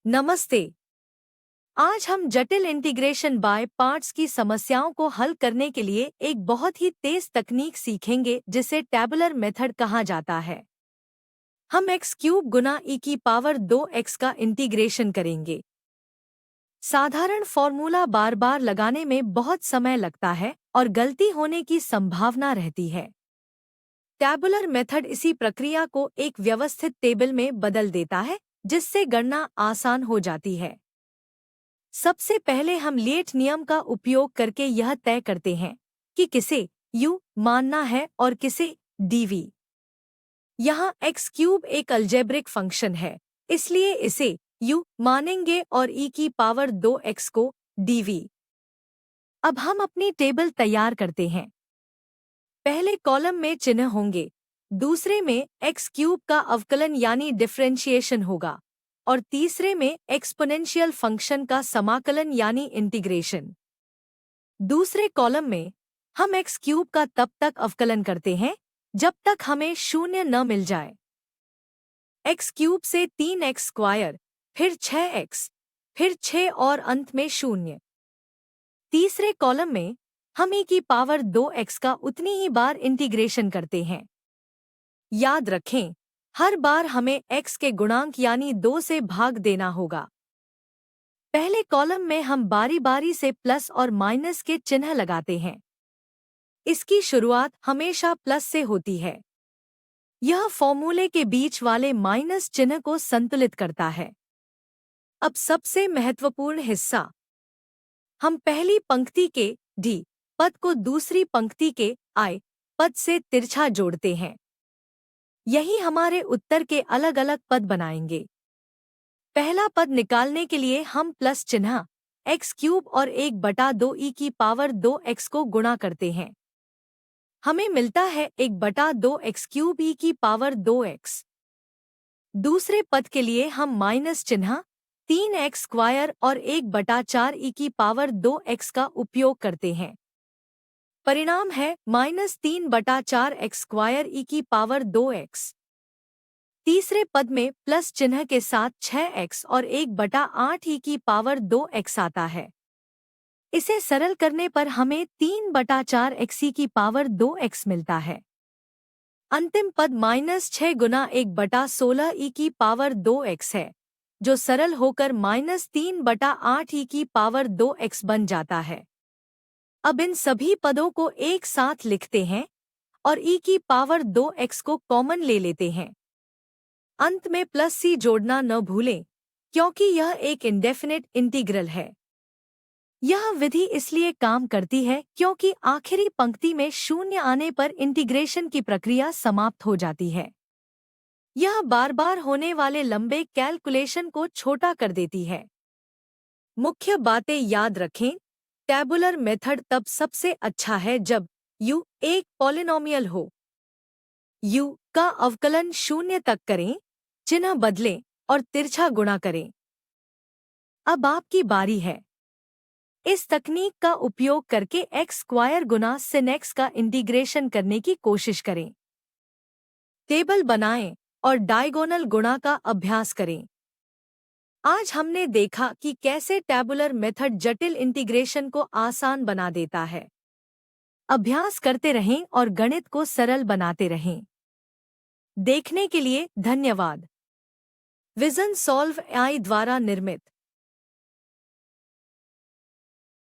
नमस्ते। आज हम जटिल इंटीग्रेशन बाय पार्ट्स की समस्याओं को हल करने के लिए एक बहुत ही तेज तकनीक सीखेंगे जिसे टैबुलर मेथड कहा जाता है। हम x क्यूब गुना e की पावर 2x का इंटीग्रेशन करेंगे। साधारण फॉर्मूला बार बार लगाने में बहुत समय लगता है और गलती होने की संभावना रहती है। टैबुलर मेथड इसी प्रक्रिया को एक व्यवस्थित टेबल में बदल देता है, जिससे गणना आसान हो जाती है। सबसे पहले हम लेट नियम का उपयोग करके यह तय करते हैं कि किसे u मानना है और किसे dv। यहाँ x क्यूब एक अलजेब्रिक फंक्शन है, इसलिए इसे u मानेंगे और e की पावर 2x को dv। अब हम अपनी टेबल तैयार करते हैं। पहले कॉलम में चिन्ह होंगे, दूसरे में x क्यूब का अवकलन यानी डिफरेंशिएशन होगा और तीसरे में एक्सपोनेंशियल फंक्शन का समाकलन यानी इंटीग्रेशन। दूसरे कॉलम में हम x क्यूब का तब तक अवकलन करते हैं जब तक हमें 0 न मिल जाए। x क्यूब से 3x स्क्वायर, फिर 6x, फिर 6 और अंत में 0। तीसरे कॉलम में हम e की पावर 2x का उतनी ही बार इंटीग्रेशन करते हैं। याद रखें, हर बार हमें x के गुणांक यानी 2 से भाग देना होगा। पहले कॉलम में हम बारी बारी से प्लस और माइनस के चिन्ह लगाते हैं। इसकी शुरुआत हमेशा प्लस से होती है। यह फॉर्मूले के बीच वाले माइनस चिन्ह को संतुलित करता है। अब सबसे महत्वपूर्ण हिस्सा, हम पहली पंक्ति के d पद को दूसरी पंक्ति के i पद से तिरछा जोड़ते हैं। यही हमारे उत्तर के अलग अलग पद बनाएंगे। पहला पद निकालने के लिए हम प्लस चिन्ह x क्यूब और 1/2 e की पावर 2x को गुणा करते हैं। हमें मिलता है 1/2 x क्यूब e की पावर 2x। दूसरे पद के लिए हम माइनस चिन्ह 3x स्क्वायर और 1/4 e की पावर 2x का उपयोग करते हैं। परिणाम है -3/4 x स्क्वायर e की पावर 2x। तीसरे पद में प्लस चिन्ह के साथ 6x और 1/8 e की पावर 2x आता है। इसे सरल करने पर हमें 3/4 x e की पावर 2x मिलता है। अंतिम पद -6 गुना 1/16 e की पावर 2x है, जो सरल होकर -3/8 e की पावर 2x बन जाता है। अब इन सभी पदों को एक साथ लिखते हैं और e की पावर 2x को कॉमन ले लेते हैं। अंत में प्लस c जोड़ना न भूलें, क्योंकि यह एक इंडेफिनिट इंटीग्रल है। यह विधि इसलिए काम करती है क्योंकि आखिरी पंक्ति में 0 आने पर इंटीग्रेशन की प्रक्रिया समाप्त हो जाती है। यह बार बार होने वाले लंबे कैलकुलेशन को छोटा कर देती है। मुख्य बातें याद रखें, टैबुलर मेथड तब सबसे अच्छा है जब u एक पॉलिनॉमियल हो। u का अवकलन 0 तक करें, चिन्ह बदलें और तिरछा गुणा करें। अब आपकी बारी है। इस तकनीक का उपयोग करके x स्क्वायर गुना sin x का इंटीग्रेशन करने की कोशिश करें। टेबल बनाएं और डायगोनल गुणा का अभ्यास करें। आज हमने देखा कि कैसे टैबुलर मेथड जटिल इंटीग्रेशन को आसान बना देता है। अभ्यास करते रहें और गणित को सरल बनाते रहें। देखने के लिए धन्यवाद। विजन सॉल्व AI द्वारा निर्मित